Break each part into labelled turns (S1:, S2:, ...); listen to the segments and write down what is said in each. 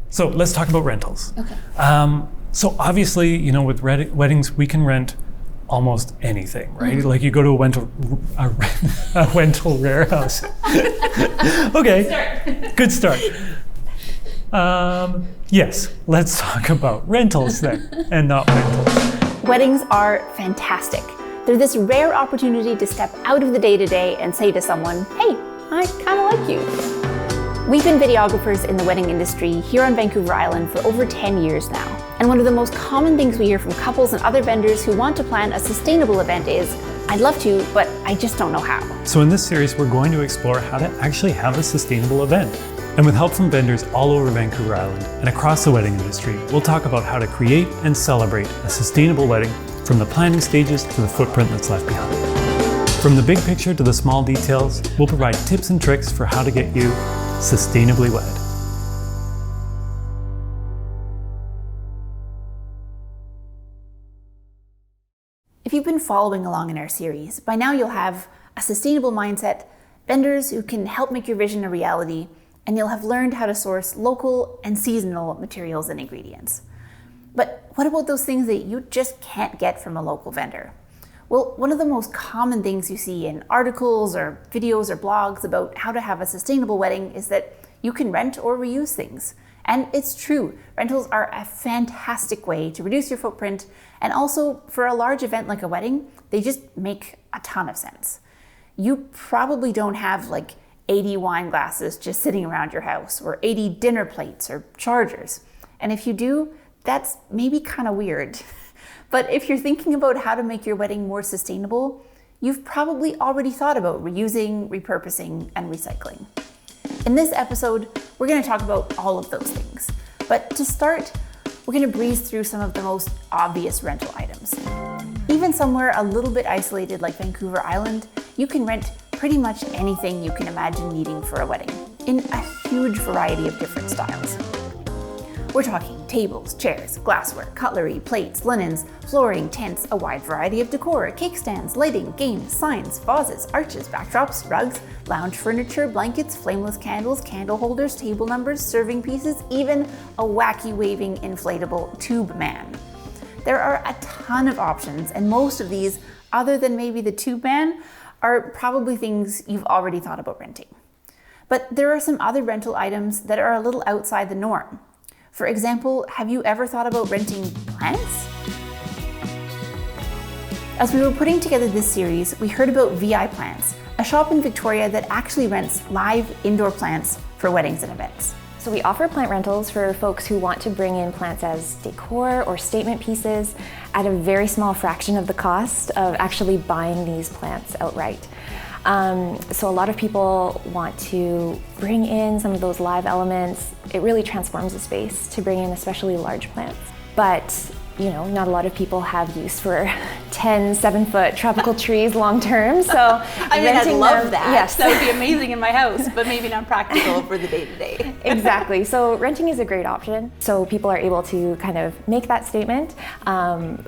S1: So let's talk about rentals.
S2: Okay.
S1: So obviously, you know, with weddings, we can rent almost anything, right? Like you go to a rental warehouse. Okay, good start. Yes, let's talk about rentals then, and not rentals.
S2: Weddings are fantastic. They're this rare opportunity to step out of the day-to-day and say to someone, hey, I kind of like you. We've been videographers in the wedding industry here on Vancouver Island for over 10 years now. And one of the most common things we hear from couples and other vendors who want to plan a sustainable event is, I'd love to, but I just don't know how.
S1: So in this series, we're going to explore how to actually have a sustainable event. And with help from vendors all over Vancouver Island and across the wedding industry, we'll talk about how to create and celebrate a sustainable wedding from the planning stages to the footprint that's left behind. From the big picture to the small details, we'll provide tips and tricks for how to get you sustainably wed.
S2: If you've been following along in our series, by now you'll have a sustainable mindset, vendors who can help make your vision a reality, and you'll have learned how to source local and seasonal materials and ingredients. But what about those things that you just can't get from a local vendor? Well, one of the most common things you see in articles or videos or blogs about how to have a sustainable wedding is that you can rent or reuse things. And it's true, rentals are a fantastic way to reduce your footprint, and also for a large event like a wedding, they just make a ton of sense. You probably don't have like 80 wine glasses just sitting around your house, or 80 dinner plates or chargers. And if you do, that's maybe kind of weird. But if you're thinking about how to make your wedding more sustainable, you've probably already thought about reusing, repurposing, and recycling. In this episode, we're going to talk about all of those things. But to start, we're going to breeze through some of the most obvious rental items. Even somewhere a little bit isolated like Vancouver Island, you can rent pretty much anything you can imagine needing for a wedding, in a huge variety of different styles. We're talking tables, chairs, glassware, cutlery, plates, linens, flooring, tents, a wide variety of decor, cake stands, lighting, games, signs, vases, arches, backdrops, rugs, lounge furniture, blankets, flameless candles, candle holders, table numbers, serving pieces, even a wacky waving inflatable tube man. There are a ton of options, and most of these, other than maybe the tube man, are probably things you've already thought about renting. But there are some other rental items that are a little outside the norm. For example, have you ever thought about renting plants? As we were putting together this series, we heard about VI Plants, a shop in Victoria that actually rents live indoor plants for weddings and events.
S3: So we offer plant rentals for folks who want to bring in plants as decor or statement pieces at a very small fraction of the cost of actually buying these plants outright. So a lot of people want to bring in some of those live elements. It really transforms a space to bring in especially large plants. But, you know, not a lot of people have use for 10 7-foot tropical trees long term. So
S2: I mean, I'd love that.
S3: Yes.
S2: That would be amazing in my house, but maybe not practical for the day-to-day.
S3: Exactly. So renting is a great option. So people are able to kind of make that statement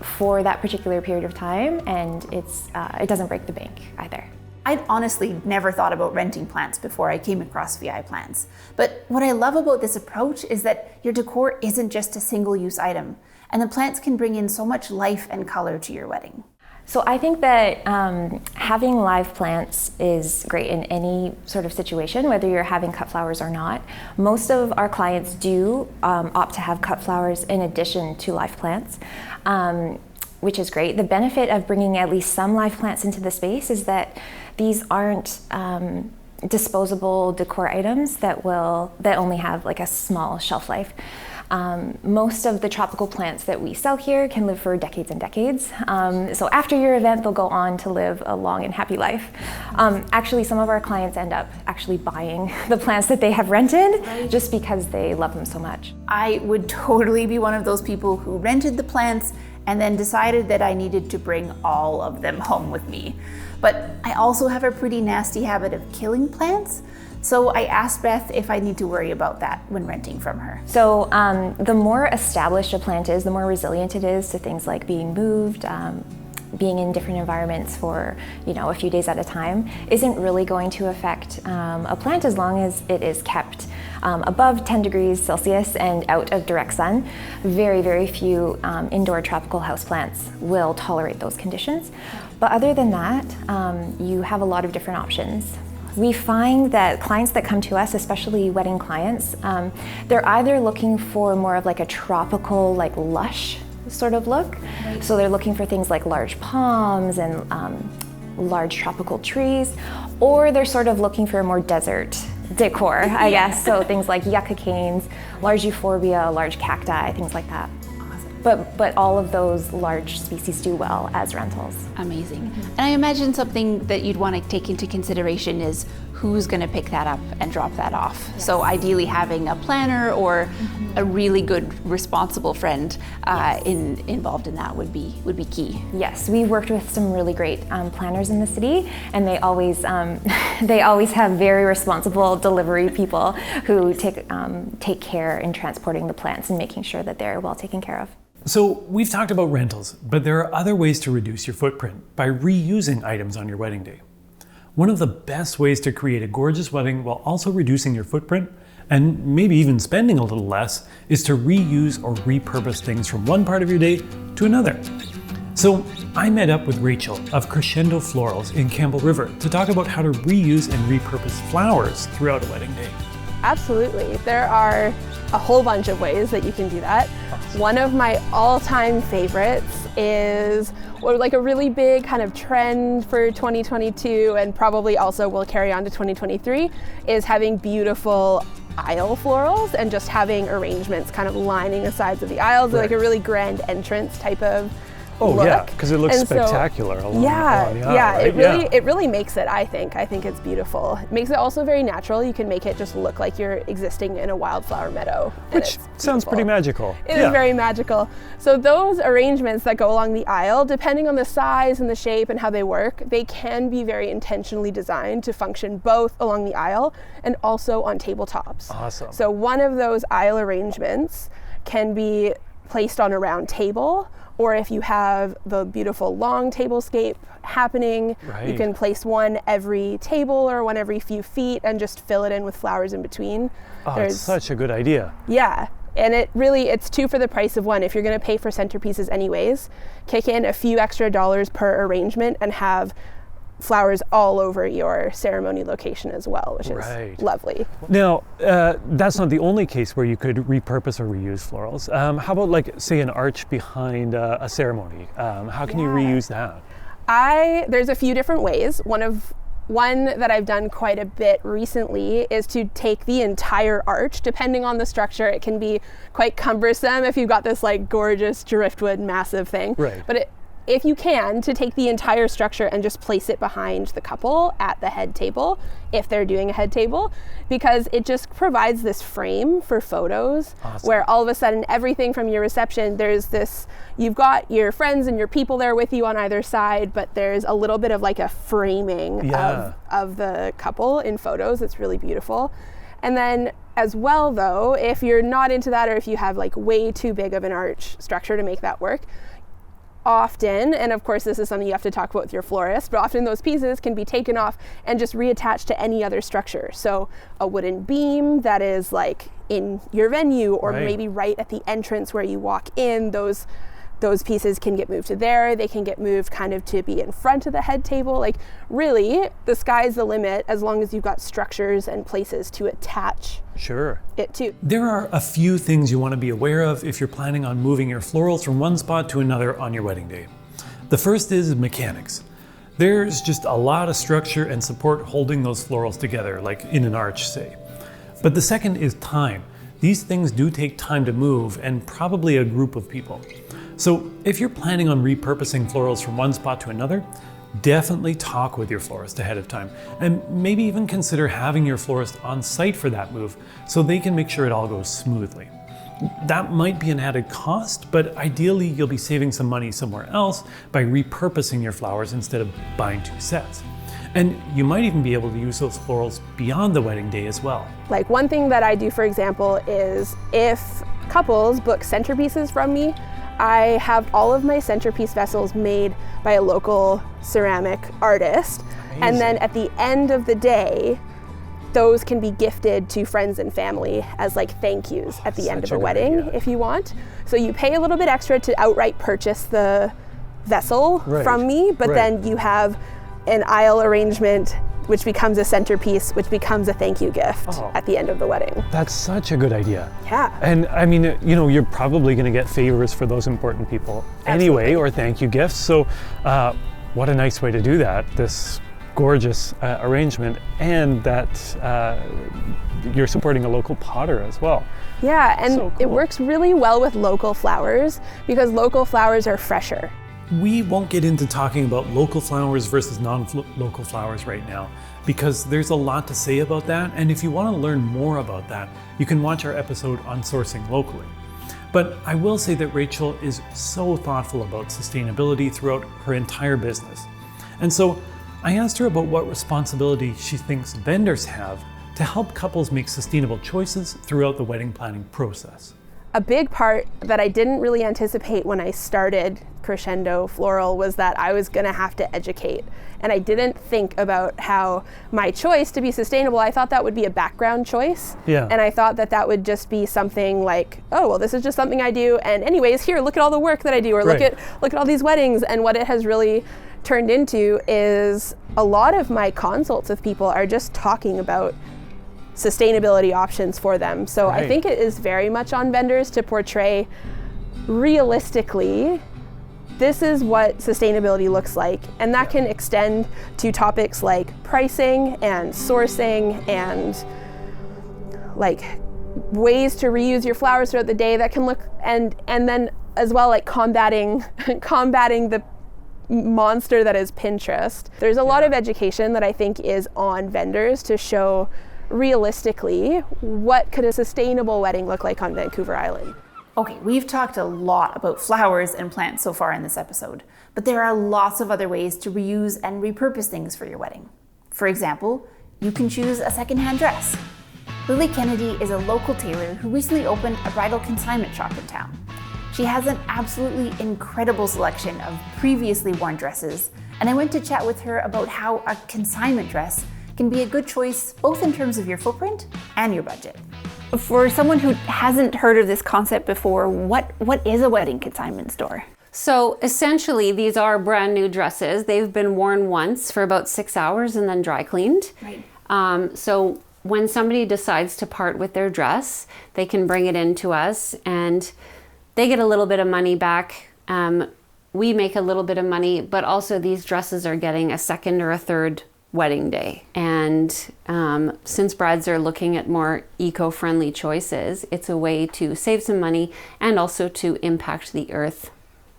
S3: for that particular period of time, and it doesn't break the bank either.
S2: I'd honestly never thought about renting plants before I came across VI Plants. But what I love about this approach is that your decor isn't just a single-use item, and the plants can bring in so much life and color to your wedding.
S3: So I think that having live plants is great in any sort of situation, whether you're having cut flowers or not. Most of our clients do opt to have cut flowers in addition to live plants, which is great. The benefit of bringing at least some live plants into the space is that these aren't disposable decor items that only have like a small shelf life. Most of the tropical plants that we sell here can live for decades and decades. So after your event, they'll go on to live a long and happy life. Actually, some of our clients end up actually buying the plants that they have rented just because they love them so much.
S2: I would totally be one of those people who rented the plants and then decided that I needed to bring all of them home with me. But I also have a pretty nasty habit of killing plants, so I asked Beth if I need to worry about that when renting from her.
S3: So the more established a plant is, the more resilient it is to things like being moved, being in different environments for, a few days at a time isn't really going to affect a plant as long as it is kept above 10 degrees Celsius and out of direct sun. Very, very few indoor tropical houseplants will tolerate those conditions. But other than that, you have a lot of different options. We find that clients that come to us, especially wedding clients, they're either looking for more of like a tropical, like lush sort of look. Right. So they're looking for things like large palms and large tropical trees, or they're sort of looking for a more desert decor, I guess. So things like yucca canes, large euphorbia, large cacti, things like that. But all of those large species do well as rentals.
S2: Amazing. And I imagine something that you'd want to take into consideration is who's going to pick that up and drop that off. Yes. So ideally having a planner or a really good responsible friend involved in that would be key.
S3: Yes, we've worked with some really great planners in the city, and they always have very responsible delivery people who take care in transporting the plants and making sure that they're well taken care of.
S1: So we've talked about rentals, but there are other ways to reduce your footprint by reusing items on your wedding day. One of the best ways to create a gorgeous wedding while also reducing your footprint, and maybe even spending a little less, is to reuse or repurpose things from one part of your day to another. So I met up with Rachel of Crescendo Florals in Campbell River to talk about how to reuse and repurpose flowers throughout a wedding day.
S4: Absolutely. There are a whole bunch of ways that you can do that. One of my all-time favorites is like a really big kind of trend for 2022, and probably also will carry on to 2023, is having beautiful aisle florals and just having arrangements kind of lining the sides of the aisles, right. Like a really grand entrance type of look.
S1: Yeah, because it looks spectacular along the aisle, right?
S4: It really makes it, I think it's beautiful. It makes it also very natural. You can make it just look like you're existing in a wildflower meadow.
S1: Which sounds pretty magical.
S4: It is very magical. So those arrangements that go along the aisle, depending on the size and the shape and how they work, they can be very intentionally designed to function both along the aisle and also on tabletops.
S1: Awesome.
S4: So one of those aisle arrangements can be placed on a round table, or if you have the beautiful long tablescape happening, right. You can place one every table or one every few feet and just fill it in with flowers in between.
S1: Oh, it's such a good idea.
S4: Yeah, and it's two for the price of one. If you're gonna pay for centerpieces anyways, kick in a few extra dollars per arrangement and have flowers all over your ceremony location as well, which is lovely.
S1: Now, that's not the only case where you could repurpose or reuse florals. How about, like, say, an arch behind a ceremony? How can you reuse that?
S4: There's a few different ways. One that I've done quite a bit recently is to take the entire arch. Depending on the structure, it can be quite cumbersome if you've got this like gorgeous driftwood massive thing.
S1: Right.
S4: But if you can, to take the entire structure and just place it behind the couple at the head table, if they're doing a head table, because it just provides this frame for photos. Awesome. Where all of a sudden everything from your reception, you've got your friends and your people there with you on either side, but there's a little bit of like a framing of the couple in photos. It's really beautiful. And then as well though, if you're not into that, or if you have like way too big of an arch structure to make that work, often, and of course this is something you have to talk about with your florist, but often those pieces can be taken off and just reattached to any other structure. So a wooden beam that is like in your venue, or maybe right at the entrance where you walk in, those pieces can get moved to there. They can get moved kind of to be in front of the head table. Like really, the sky's the limit as long as you've got structures and places to attach it to.
S1: There are a few things you want to be aware of if you're planning on moving your florals from one spot to another on your wedding day. The first is mechanics. There's just a lot of structure and support holding those florals together, like in an arch, say. But the second is time. These things do take time to move, and probably a group of people. So if you're planning on repurposing florals from one spot to another, definitely talk with your florist ahead of time, and maybe even consider having your florist on site for that move so they can make sure it all goes smoothly. That might be an added cost, but ideally you'll be saving some money somewhere else by repurposing your flowers instead of buying two sets. And you might even be able to use those florals beyond the wedding day as well.
S4: Like one thing that I do, for example, is if couples book centerpieces from me, I have all of my centerpiece vessels made by a local ceramic artist.
S1: Amazing.
S4: And then at the end of the day, those can be gifted to friends and family as like thank yous at the end of a wedding if you want. So you pay a little bit extra to outright purchase the vessel from me, but then you have an aisle arrangement which becomes a centerpiece, which becomes a thank you gift at the end of the wedding.
S1: That's such a good idea.
S4: Yeah.
S1: And I mean, you know, you're probably going to get favors for those important people anyway, or thank you gifts. So what a nice way to do that, this gorgeous arrangement, and that you're supporting a local potter as well.
S4: Yeah, and
S1: So cool.
S4: It works really well with local flowers because local flowers are fresher.
S1: We won't get into talking about local flowers versus non-local flowers right now, because there's a lot to say about that, and if you want to learn more about that, you can watch our episode on sourcing locally. But I will say that Rachel is so thoughtful about sustainability throughout her entire business. And so I asked her about what responsibility she thinks vendors have to help couples make sustainable choices throughout the wedding planning process.
S4: A big part that I didn't really anticipate when I started Crescendo Floral was that I was gonna have to educate. And I didn't think about how my choice to be sustainable, I thought that would be a background choice.
S1: Yeah.
S4: And I thought that that would just be something like, oh, well, this is just something I do. And anyways, here, look at all the work that I do, or look at all these weddings. And what it has really turned into is a lot of my consults with people are just talking about sustainability options for them. So I think it is very much on vendors to portray realistically, this is what sustainability looks like. And that can extend to topics like pricing and sourcing and like ways to reuse your flowers throughout the day that can look, and then as well like combating the monster that is Pinterest. There's a lot of education that I think is on vendors to show realistically, what could a sustainable wedding look like on Vancouver Island?
S2: Okay, we've talked a lot about flowers and plants so far in this episode, but there are lots of other ways to reuse and repurpose things for your wedding. For example, you can choose a secondhand dress. Lily Kennedy is a local tailor who recently opened a bridal consignment shop in town. She has an absolutely incredible selection of previously worn dresses, and I went to chat with her about how a consignment dress can be a good choice both in terms of your footprint and your budget. For someone who hasn't heard of this concept before, what is a wedding consignment store?
S5: So essentially, these are brand new dresses. They've been worn once for about 6 hours and then dry cleaned.
S2: Right.
S5: So when somebody decides to part with their dress, they can bring it in to us and they get a little bit of money back. We make a little bit of money, but also these dresses are getting a second or a third wedding day. And since brides are looking at more eco-friendly choices, it's a way to save some money and also to impact the earth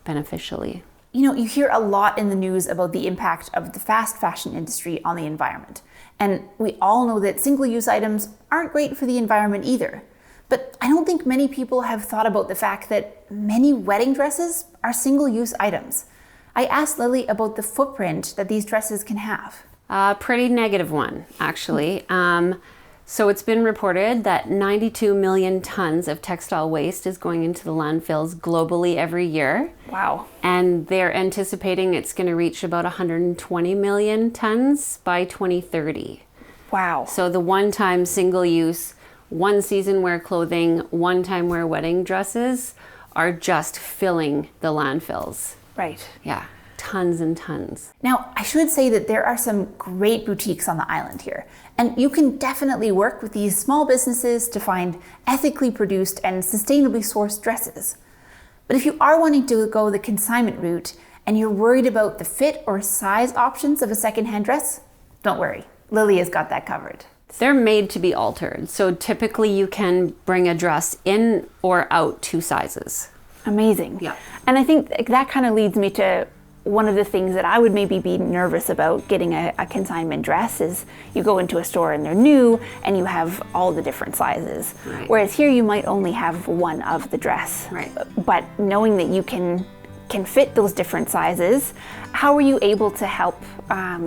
S5: beneficially.
S2: You know, you hear a lot in the news about the impact of the fast fashion industry on the environment. And we all know that single-use items aren't great for the environment either. But I don't think many people have thought about the fact that many wedding dresses are single-use items. I asked Lily about the footprint that these dresses can have.
S5: A pretty negative one, actually. So it's been reported that 92 million tons of textile waste is going into the landfills globally every year.
S2: Wow.
S5: And they're anticipating it's going to reach about 120 million tons by 2030.
S2: Wow.
S5: So the one-time single-use, one-season wear clothing, one-time wear wedding dresses are just filling the landfills.
S2: Right.
S5: Yeah. Tons and tons.
S2: Now, I should say that there are some great boutiques on the island here, and you can definitely work with these small businesses to find ethically produced and sustainably sourced dresses. But if you are wanting to go the consignment route and you're worried about the fit or size options of a secondhand dress, don't worry, Lily has got that covered.
S5: They're made to be altered, so typically you can bring a dress in or out 2 sizes.
S2: Amazing.
S5: Yeah.
S2: And I think that kind of leads me to one of the things that I would maybe be nervous about getting a consignment dress is you go into a store and they're new and you have all the different sizes.
S5: Right.
S2: Whereas here you might only have one of the dress.
S5: Right.
S2: But knowing that you can can fit those different sizes. How are you able to help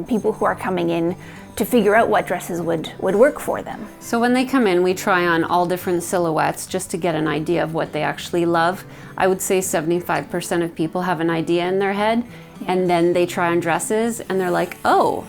S2: people who are coming in to figure out what dresses would work for them?
S5: So when they come in, we try on all different silhouettes just to get an idea of what they actually love. I would say 75% of people have an idea in their head, and then they try on dresses and they're like, oh,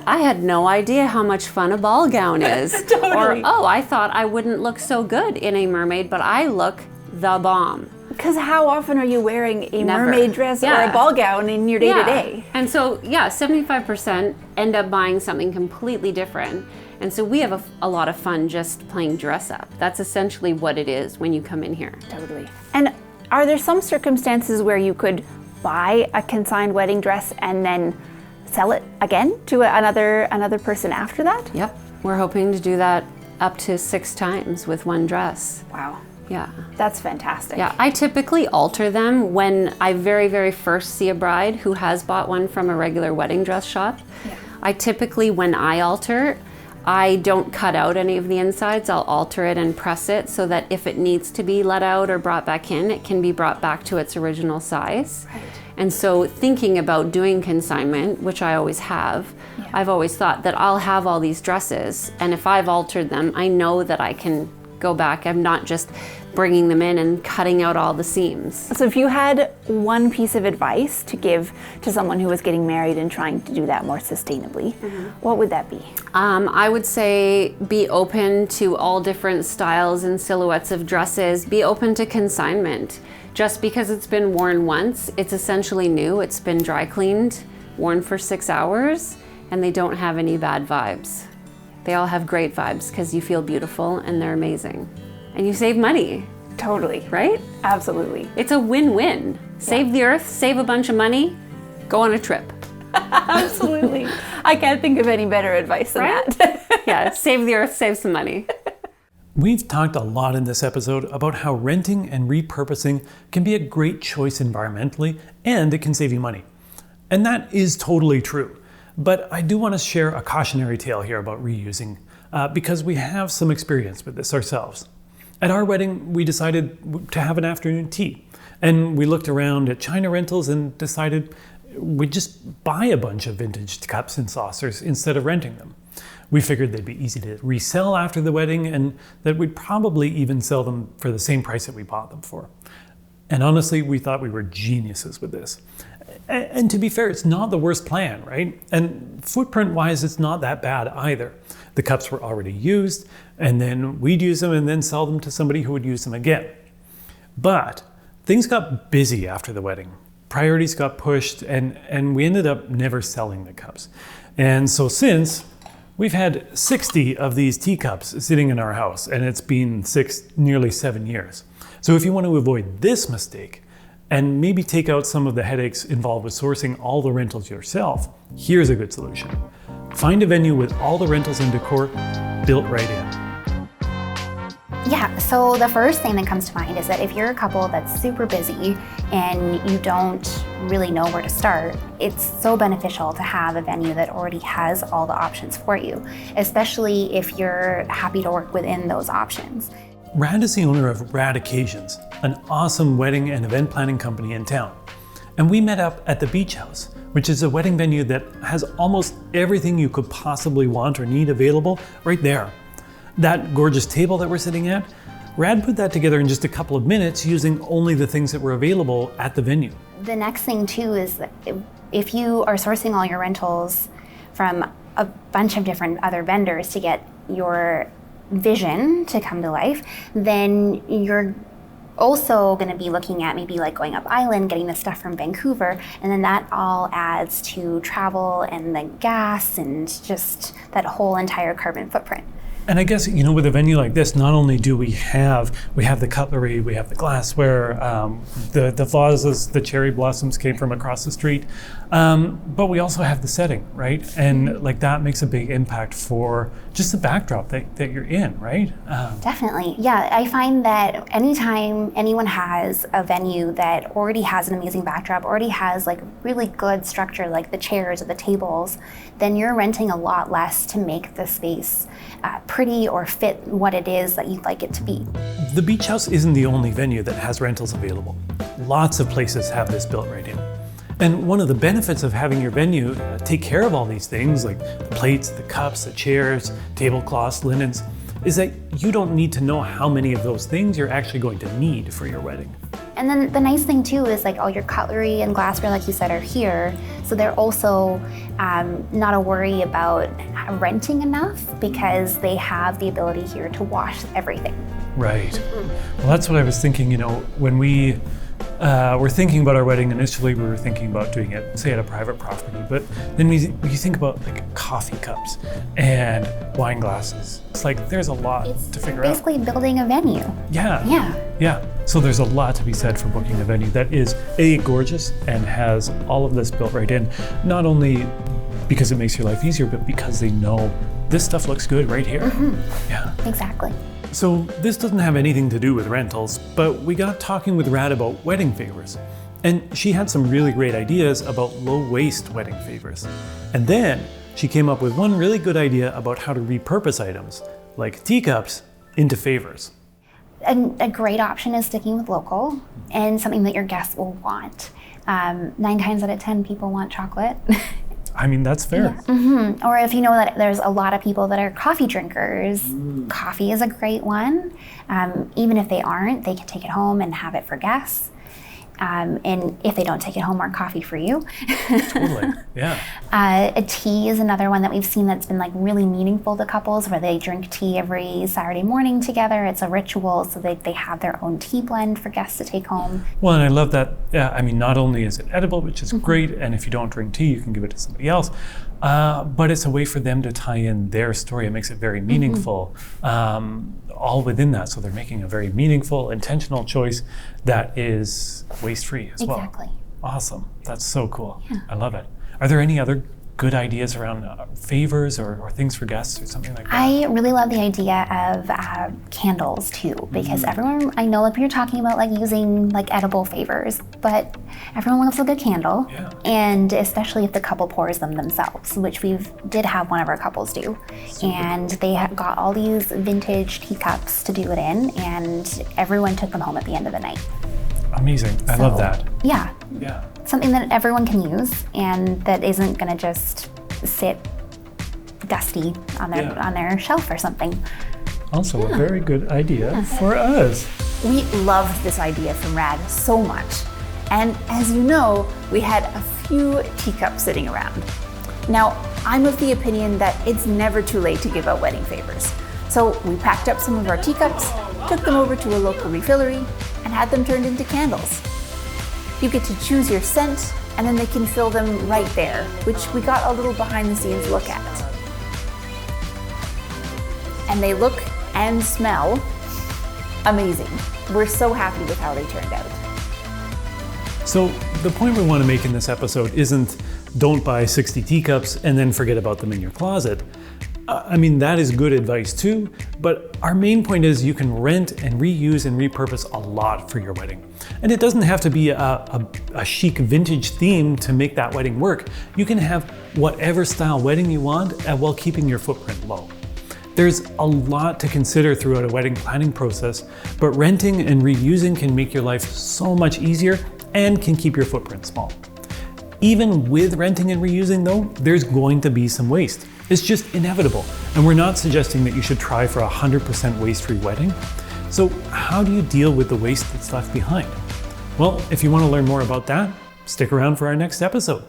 S5: I had no idea how much fun a ball gown is.
S2: Totally.
S5: Or, oh, I thought I wouldn't look so good in a mermaid, but I look the bomb.
S2: Because how often are you wearing a
S5: Never.
S2: mermaid dress or a ball gown in your day-to-day?
S5: And so, 75% end up buying something completely different. And so we have a lot of fun just playing dress up. That's essentially what it is when you come in here.
S2: Totally. And are there some circumstances where you could buy a consigned wedding dress and then sell it again to another person after that?
S5: Yep. We're hoping to do that up to 6 times with one dress.
S2: Wow.
S5: Yeah.
S2: That's fantastic.
S5: Yeah, I typically alter them when I very, very first see a bride who has bought one from a regular wedding dress shop.
S2: Yeah.
S5: I typically, when I alter, I don't cut out any of the insides. I'll alter it and press it so that if it needs to be let out or brought back in, it can be brought back to its original size.
S2: Right.
S5: And so thinking about doing consignment, which I always have, I've always thought that I'll have all these dresses, and if I've altered them, I know that I can go back. I'm not just bringing them in and cutting out all the seams.
S2: So if you had one piece of advice to give to someone who was getting married and trying to do that more sustainably, what would that be?
S5: I would say be open to all different styles and silhouettes of dresses. Be open to consignment. Just because it's been worn once, it's essentially new. It's been dry cleaned, worn for 6 hours, and they don't have any bad vibes. They all have great vibes because you feel beautiful and they're amazing. And you save money.
S2: Totally.
S5: Right?
S2: Absolutely.
S5: It's a win-win. Save the earth, save a bunch of money, go on a trip.
S2: Absolutely. I can't think of any better advice than that.
S5: Yeah, save the earth, save some money.
S1: We've talked a lot in this episode about how renting and repurposing can be a great choice environmentally, and it can save you money. And that is totally true. But I do want to share a cautionary tale here about reusing, because we have some experience with this ourselves. At our wedding, we decided to have an afternoon tea, and we looked around at China rentals and decided we'd just buy a bunch of vintage cups and saucers instead of renting them. We figured they'd be easy to resell after the wedding, and that we'd probably even sell them for the same price that we bought them for. And honestly, we thought we were geniuses with this. And to be fair, it's not the worst plan, right? And footprint-wise, it's not that bad either. The cups were already used, and then we'd use them and then sell them to somebody who would use them again. But things got busy after the wedding. Priorities got pushed, and we ended up never selling the cups. And so since, we've had 60 of these teacups sitting in our house, and it's been nearly 7 years. So if you want to avoid this mistake, and maybe take out some of the headaches involved with sourcing all the rentals yourself, here's a good solution. Find a venue with all the rentals and decor built right in.
S6: Yeah, so the first thing that comes to mind is that if you're a couple that's super busy and you don't really know where to start, it's so beneficial to have a venue that already has all the options for you, especially if you're happy to work within those options.
S1: Rad is the owner of Rad Occasions, an awesome wedding and event planning company in town. And we met up at the Beach House, which is a wedding venue that has almost everything you could possibly want or need available right there. That gorgeous table that we're sitting at, Rad put that together in just a couple of minutes using only the things that were available at the venue.
S6: The next thing too is that if you are sourcing all your rentals from a bunch of different other vendors to get your vision to come to life, then you're also going to be looking at maybe like going up island, getting the stuff from Vancouver, and then that all adds to travel and the gas and just that whole entire carbon footprint.
S1: And I guess, with a venue like this, not only do we have the cutlery, we have the glassware, the vases, the cherry blossoms came from across the street, but we also have the setting, right? And like that makes a big impact for just the backdrop that you're in, right?
S6: Definitely. Yeah, I find that anytime anyone has a venue that already has an amazing backdrop, already has like really good structure, like the chairs or the tables, then you're renting a lot less to make the space pretty or fit what it is that you'd like it to be.
S1: The Beach House isn't the only venue that has rentals available. lots of places have this built right in. And one of the benefits of having your venue take care of all these things, like the plates, the cups, the chairs, tablecloths, linens, is that you don't need to know how many of those things you're actually going to need for your wedding.
S6: And then the nice thing too is like all your cutlery and glassware, like you said, are here. So they're also not a worry about renting enough because they have the ability here to wash everything.
S1: Right. Well, that's what I was thinking, when we were thinking about our wedding. Initially, we were thinking about doing it, say, at a private property, but then we think about like coffee cups and wine glasses. It's like there's a lot to figure out.
S6: Basically building a venue.
S1: Yeah. So there's a lot to be said for booking a venue that is gorgeous and has all of this built right in, not only because it makes your life easier, but because they know this stuff looks good right here. Yeah.
S6: Exactly.
S1: So this doesn't have anything to do with rentals, but we got talking with Rad about wedding favors. And she had some really great ideas about low-waste wedding favors. And then she came up with one really good idea about how to repurpose items, like teacups, into favors.
S6: A great option is sticking with local and something that your guests will want. 9 times out of 10 people want chocolate.
S1: I mean, that's fair.
S6: Yeah. Or if you know that there's a lot of people that are coffee drinkers, coffee is a great one. Even if they aren't, they can take it home and have it for guests. And if they don't take it home, more coffee for you.
S1: Totally, yeah.
S6: A tea is another one that we've seen that's been like really meaningful to couples where they drink tea every Saturday morning together. It's a ritual, so they have their own tea blend for guests to take home.
S1: Well, and I love that. Yeah, I mean, not only is it edible, which is great, and if you don't drink tea, you can give it to somebody else. But it's a way for them to tie in their story. It makes it very meaningful, all within that. So they're making a very meaningful, intentional choice that is waste-free as well.
S6: Exactly.
S1: Awesome. That's so cool.
S6: Yeah.
S1: I love it. Are there any other good ideas around favors or things for guests or something like that?
S6: I really love the idea of candles too, because everyone, I know that you're talking about like using like edible favors, but everyone loves a good candle.
S1: Yeah.
S6: And especially if the couple pours them themselves, which we did have one of our couples do. And they have got all these vintage teacups to do it in, and everyone took them home at the end of the night.
S1: Amazing. I love that.
S6: Yeah.
S1: Yeah.
S6: Something that everyone can use and that isn't gonna just sit dusty on their shelf or something.
S1: Also a very good idea for us.
S2: We loved this idea from Rad so much. And as you know, we had a few teacups sitting around. Now, I'm of the opinion that it's never too late to give out wedding favors. So we packed up some of our teacups, took them over to a local refillery, and had them turned into candles. You get to choose your scent, and then they can fill them right there, which we got a little behind the scenes look at. And they look and smell amazing. We're so happy with how they turned out.
S1: So the point we want to make in this episode isn't don't buy 60 teacups and then forget about them in your closet. I mean, that is good advice too, but our main point is you can rent and reuse and repurpose a lot for your wedding. And it doesn't have to be a chic vintage theme to make that wedding work. You can have whatever style wedding you want while keeping your footprint low. There's a lot to consider throughout a wedding planning process, but renting and reusing can make your life so much easier and can keep your footprint small. Even with renting and reusing though, there's going to be some waste. It's just inevitable, and we're not suggesting that you should try for a 100% waste-free wedding. So how do you deal with the waste that's left behind? Well, if you want to learn more about that, stick around for our next episode.